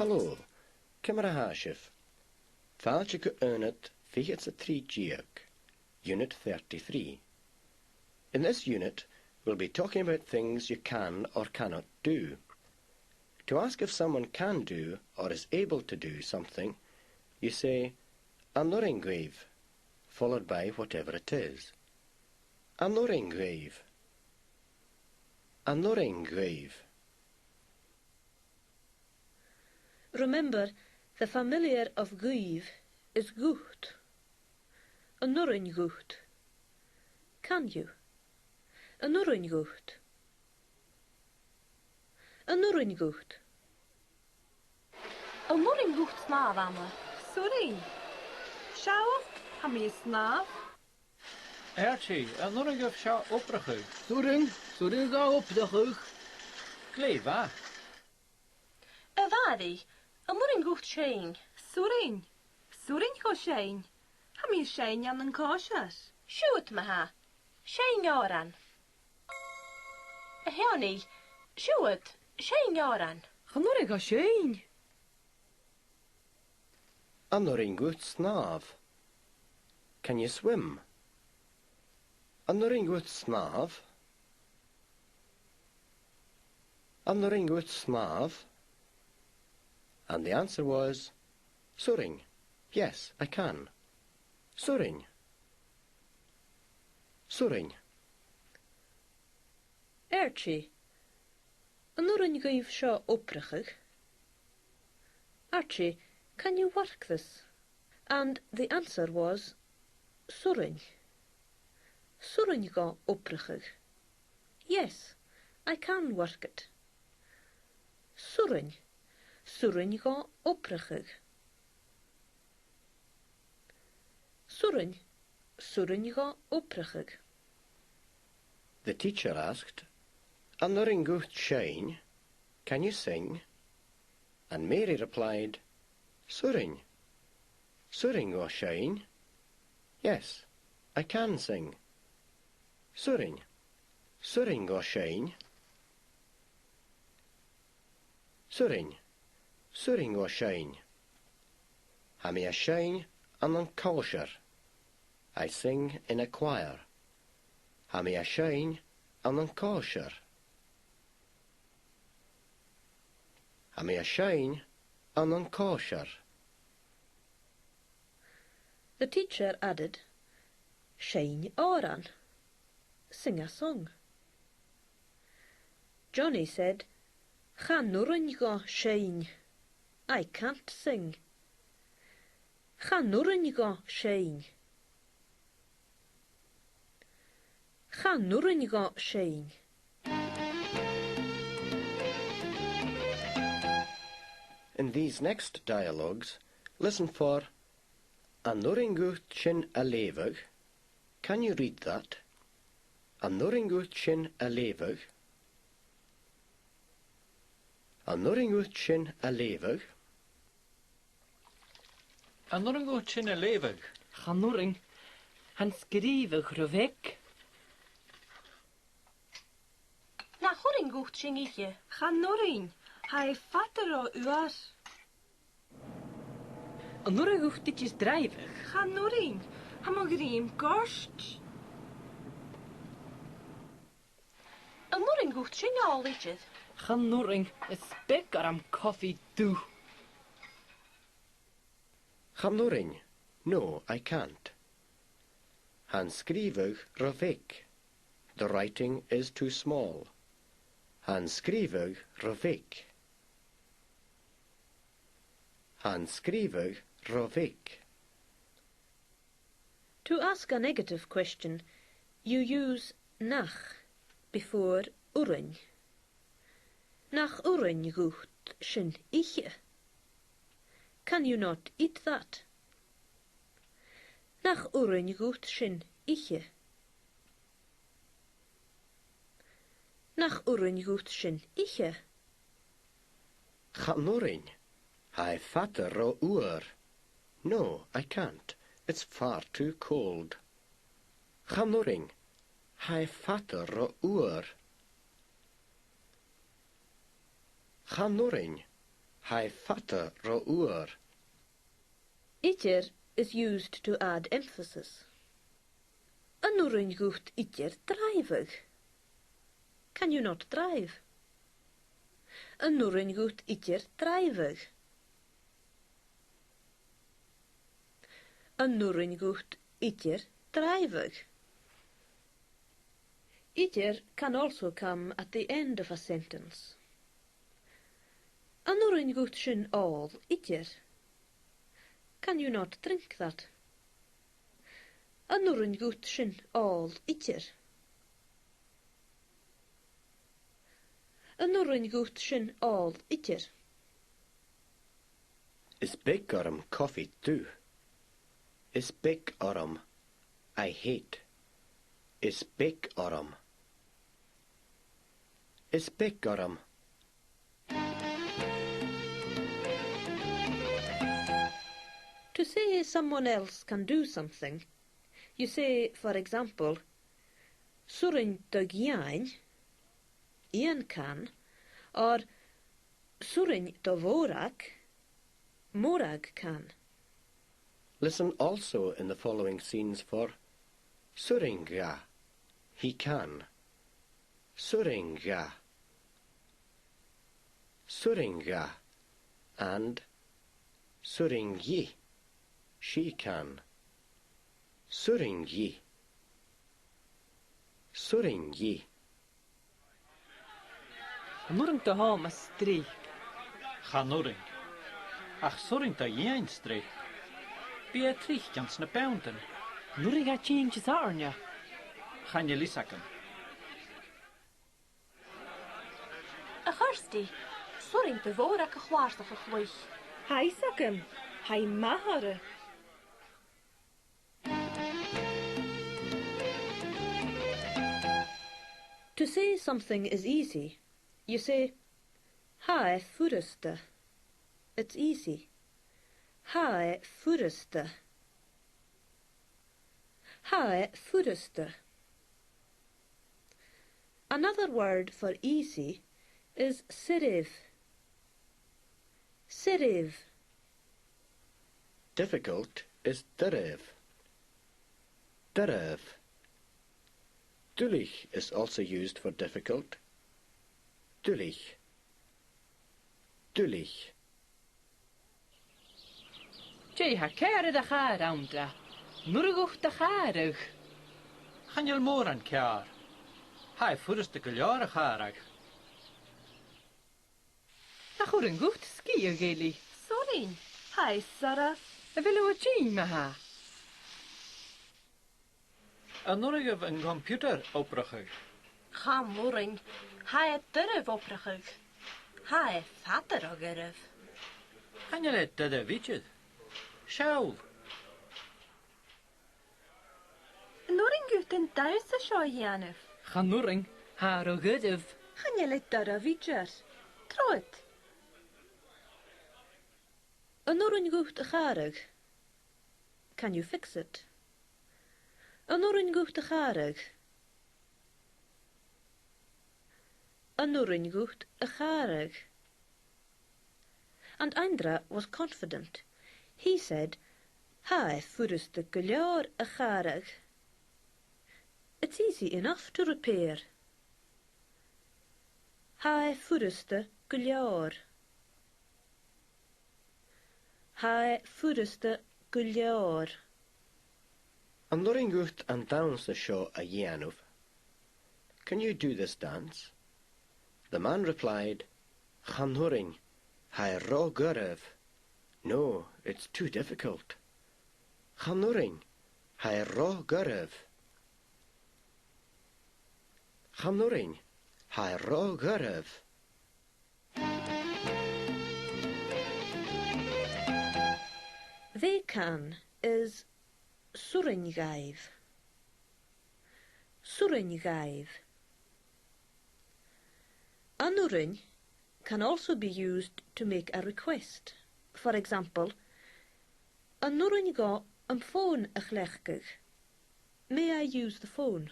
Hallo, Cymra Hashif. Faaltje unit 43 Unit 33. In this unit, we'll be talking about things you can or cannot do. To ask if someone can do or is able to do something, you say, "An noringwave," followed by whatever it is. An noringwave. An noringwave. Remember, the familiar of guive is gut. A nurrin gut. Can you? A nurrin gut. A nurrin gut. A nurrin gut snav, Anna. Sorry. Sjau, ha mi snav. Archie, a nurring of Shaw oprachug. Sorin ga opdachug. Gleva. A vari, a nurrin gut shein. Sorin. Sorin go shein. Ha mi shein an cautious. Shoot me ha. Shein yoran. A heoni. Shoot. Shein yoran. Chanor ga shein. An noringut snav. Can you swim? An noringut snav. An noringut snav. And the answer was, Suring. Yes, I can. Suring. Suring. Archie, a nurrin guive shaw oprachig. Archie, can you work this? And the answer was, Suring. Suring ga oprachig. Yes, I can work it. Suring. Suring ga oprachig. Suring. Suring ga oprachig. The teacher asked, An noringut shine, can you sing? And Mary replied, Suring. Suring o shine. Yes, I can sing. Suring. Suring o shine. Suring. Suring o shine. Ha mi a shine an an kosher. I sing in a choir. Ha mi a shine an an kosher. Ha mi a shine an an kosher. The teacher added, Shein oran. Sing a song. Johnny said, Cha nurrin ga shein. I can't sing. Cha nurrin ga shein. Cha nurrin ga shein. In these next dialogues, listen for An noringut sin a levig. Can you read that? An noringut sin a levig. An noringut sin a levig. A nurring of chin a levig. Chanoring. Han skrivig rovek. Na horing gut shing ich. Ga nurrin. Hai fatter o uar. A nurring hoeft dit is drijvig. Ga nurrin. Ha mo grim gorst. A nurring gut shing all lichid. Chanoring is spek ar am koffie do. Chamnoring. No, I can't. Han skrivig rovik. The writing is too small. Han skrivig rovik. Han skrivig rovik. To ask a negative question, you use nach before urin. Nach urin gut shin ich. Can you not eat that? Nach urin gut shin ich. Nach urin gut shin ich. Chamnoring. Hai fatter ro uer. No, I can't. It's far too cold. Chamnoring. Hai fatter ro uer. Channoring. Hai fatta ro uer. Itir is used to add emphasis. An oren gut itir drivig. Can you not drive? An oren gut itir drivig. An oren gut itir drivig. Itir can also come at the end of a sentence. An oren gut sin all itir. Can you not drink that? An oren gut sin all itir. An oren gut sin all itir. Is big orm coffee too? Is big orm I hate? Is big orm? Is big orm? To say someone else can do something, you say, for example, Surin dog Ian can, or Surin do Morag can. Listen also in the following scenes for Suringa, he can. Suringa, Suringa, and Suringi, she can. Suringi, Suringi. Nuring te ha ma stri. Chanuring. Ach soring ta jen stri. Beatrich jans na bounten. Nuring a changes arnya. Gaan je lisakken. A chursty, soring te voor ac a chwaarstach a chluich. Hai sakem. Hai mahare. To say something is easy, you say, Hai furiste. It's easy. Hai furiste. Hai furiste. Another word for easy is siriv. Siriv. Difficult is deriv. Deriv. Dulich is also used for difficult. Dulich. Dulich. Jay ha kere de gaar amdra. Nurig de gaarig. Gaan je moor aan kjaar. Hij voerst de geljare gaarag. Na goed een goed skiën geli. Soring, hai Sarah. A willen we ching me ha. En nodig of een computer oprugig. Ga moring, hai durf oprachig. Hai fatter o gyrf. Gaan je let dat de wietjes. Sjaul. Noring gut in duise sio janef. Gaan nuring haar o gudev. Gaan je let dar a vidjar. Troet. An oren gut charig. Can you fix it? An oren gut charig. An oren gut charig. And Indra was confident. He said, Hai furus de guljar charig. It's easy enough to repair. Hai furus de guljar. Hai furus de guljar. An Loringut and dance the show a Yanuf. Can you do this dance? The man replied, Chanhuring, hai ro gurev. No, it's too difficult. Chanhuring, hai ro gurev. Chanhuring, hai ro gurev. They can is Suringaiv. Suringaiv. Anurin can also be used to make a request. For example, Anurin go am phone a chlechkig. May I use the phone?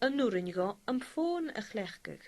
Anurin go am phone a chlechkig.